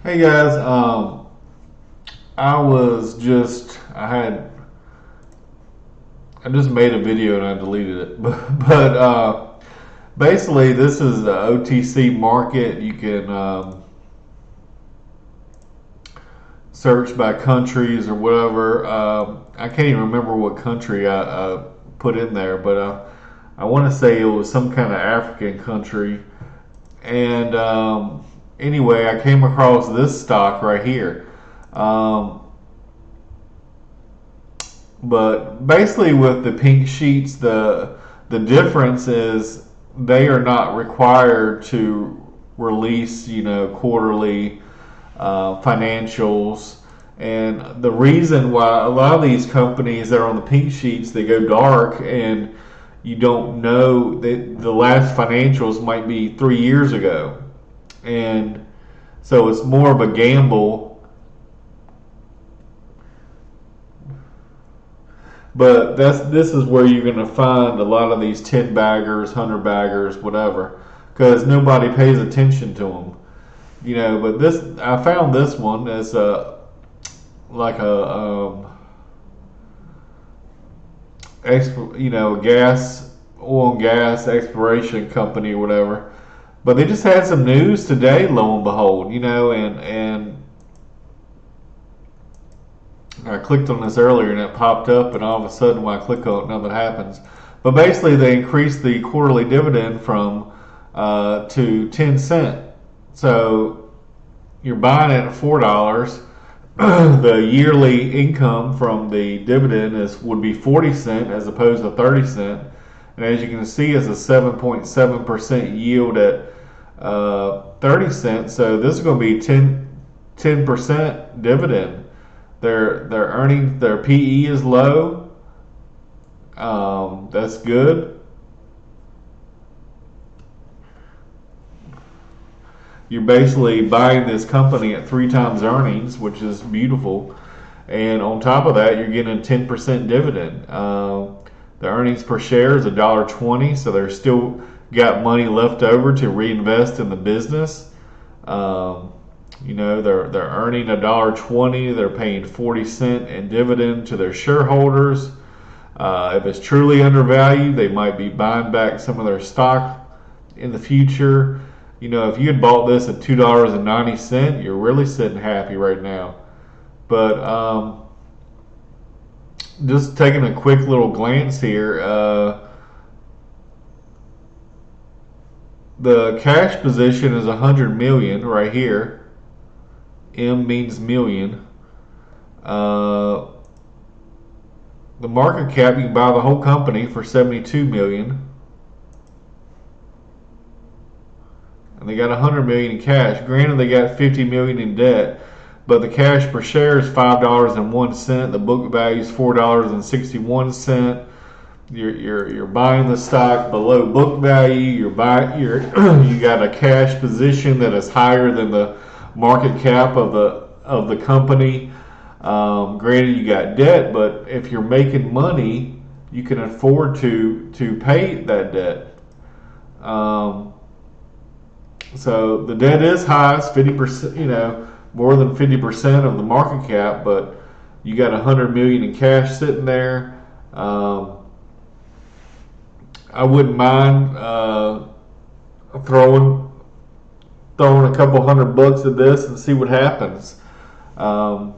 Hey guys, I was just I just made a video and I deleted it, but basically this is the OTC market. You can search by countries or whatever. I can't even remember what country I put in there, but I want to say it was some kind of African country. And anyway, I came across this stock right here. Um, But basically, with the pink sheets, the difference is they are not required to release, quarterly financials. And the reason why a lot of these companies that are on the pink sheets, they go dark, and you don't know that the last financials might be 3 years ago, and so it's more of a gamble. But this is where you're going to find a lot of these 10 baggers, 100 baggers, whatever, because nobody pays attention to them. But this I found this one as like a gas oil and gas exploration company or whatever. But they just had some news today, lo and behold, and I clicked on this earlier and it popped up, and all of a sudden when I click on it, nothing happens. But basically, they increased the quarterly dividend from to 10 cents. So you're buying it at $4. The yearly income from the dividend would be 40 cents as opposed to 30 cents. And as you can see, it's a 7.7% yield at 30 cents. So this is going to be 10% dividend. Their earnings, their PE is low. That's good. You're basically buying this company at 3 times earnings, which is beautiful. And on top of that, you're getting a 10% dividend. The earnings per share is $1.20, so they're still got money left over to reinvest in the business. They're earning $1.20. They're paying 40 cents in dividend to their shareholders. If it's truly undervalued, they might be buying back some of their stock in the future. If you had bought this at $2.90, you're really sitting happy right now. But just taking a quick little glance here, the cash position is 100 million right here. M means million. The market cap, you can buy the whole company for 72 million. And they got 100 million in cash. Granted, they got 50 million in debt, but the cash per share is $5.01. The book value is $4.61. You're buying the stock below book value. You got a cash position that is higher than the market cap of the company. Granted, you got debt, but if you're making money, you can afford to pay that debt. So the debt is high. It's 50%, more than 50% of the market cap, but you got 100 million in cash sitting there. I wouldn't mind throwing a couple $100 at this and see what happens. But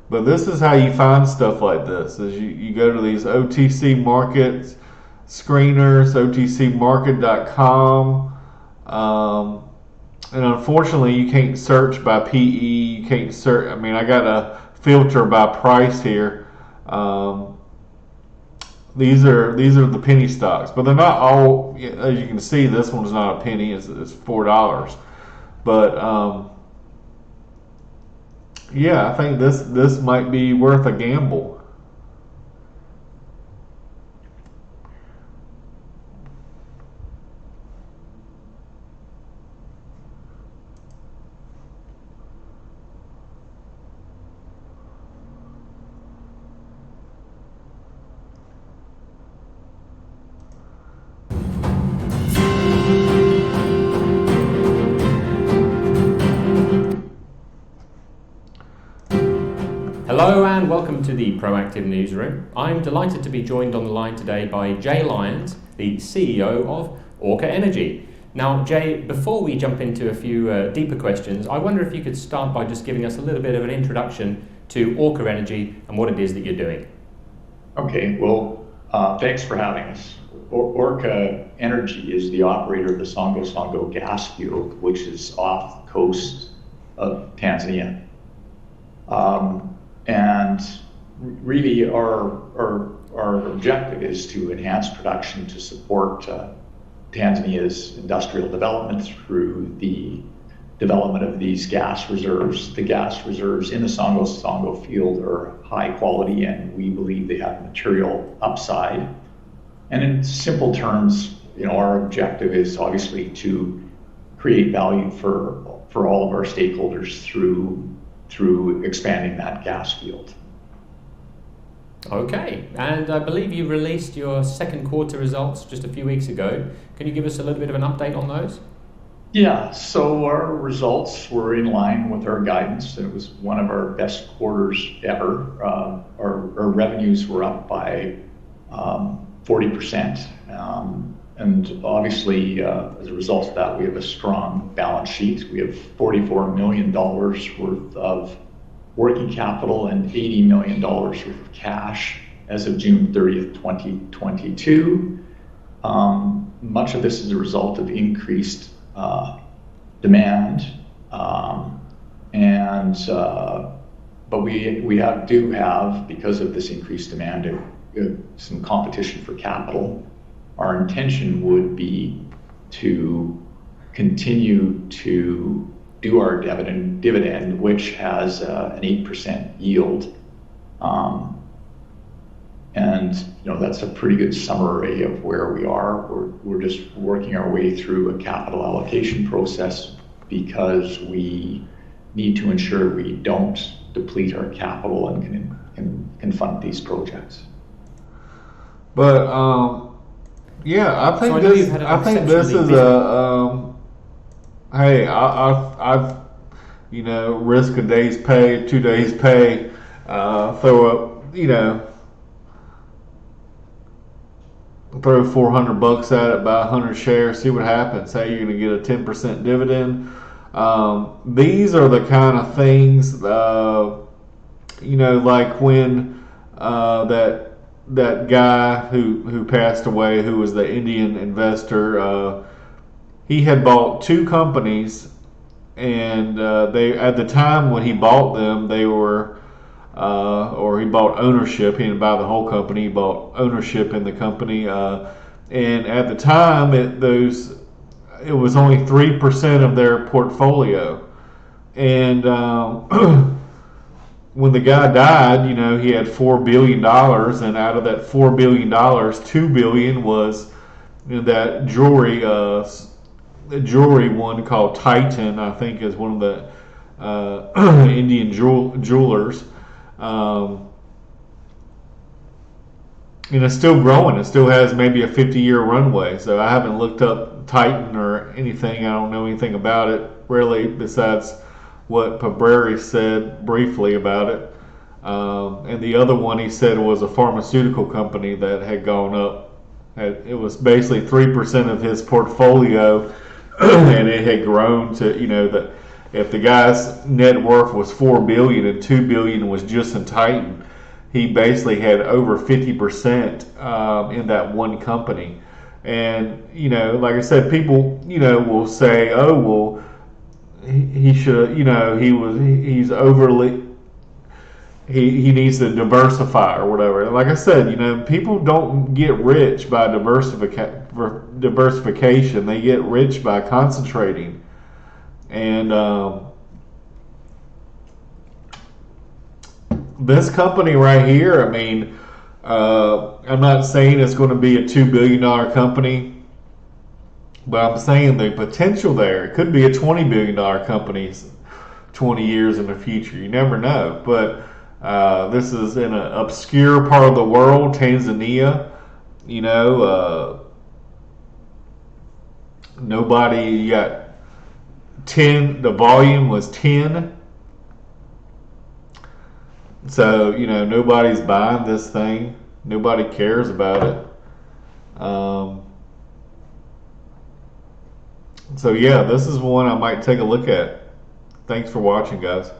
this is how you find stuff like this: is you go to these OTC markets screeners, otcmarket.com, and unfortunately you can't search by PE. You can't search. I mean, I got a filter by price here. These are the penny stocks, but they're not all. As you can see, this one's not a penny; it's $4. But yeah, I think this might be worth a gamble. to the Proactive Newsroom. I'm delighted to be joined on the line today by Jay Lyons, the CEO of Orca Energy. Now, Jay, before we jump into a few deeper questions, I wonder if you could start by just giving us a little bit of an introduction to Orca Energy and what it is that you're doing. Okay, well, thanks for having us. Orca Energy is the operator of the Songo Songo gas field, which is off the coast of Tanzania. And really our objective is to enhance production to support Tanzania's industrial development through the development of these gas reserves. The gas reserves in the Songo Songo field are high quality, and we believe they have material upside. And in simple terms, our objective is obviously to create value for all of our stakeholders through expanding that gas field. Okay, and I believe you released your second quarter results just a few weeks ago. Can you give us a little bit of an update on those? Yeah, so our results were in line with our guidance. It was one of our best quarters ever. Our revenues were up by 40%. And obviously, as a result of that, we have a strong balance sheet. We have $44 million worth of working capital and $80 million worth of cash as of June 30th, 2022. Much of this is a result of increased demand, but we do have, because of this increased demand, some competition for capital. Our intention would be to continue to do our dividend, which has an 8% yield. And that's a pretty good summary of where we are. We're just working our way through a capital allocation process because we need to ensure we don't deplete our capital and can fund these projects. But yeah, I think this is hey, I've risk a day's pay, 2 days pay, throw $400 at it, buy 100 shares, see what happens. Hey, you're gonna get a 10% dividend. These are the kind of things, like when that guy who passed away, who was the Indian investor, he had bought two companies, and they, at the time when he bought them, they were or he bought ownership. He didn't buy the whole company, he bought ownership in the company, and at the time it was only 3% of their portfolio. And when the guy died, he had $4 billion, and out of that $4 billion, $2 billion was that jewelry one called Titan, I think, is one of the Indian jewelers. And it's still growing. It still has maybe a 50-year runway. So I haven't looked up Titan or anything. I don't know anything about it really, besides what Pabreri said briefly about it. And the other one he said was a pharmaceutical company that had gone up. It was basically 3% of his portfolio, and it had grown to, that if the guy's net worth was $4 billion and $2 billion was just in Titan, he basically had over 50% in that one company. And like I said, people will say, oh well, he should, he's overly, he needs to diversify or whatever. Like I said, people don't get rich by diversification. They get rich by concentrating. And this company right here, I'm not saying it's going to be a $2 billion company, but I'm saying the potential there. It could be a $20 billion company 20 years in the future. You never know. But this is in an obscure part of the world, Tanzania. Nobody, you got 10, the volume was 10. So, nobody's buying this thing. Nobody cares about it. So yeah, this is one I might take a look at. Thanks for watching, guys.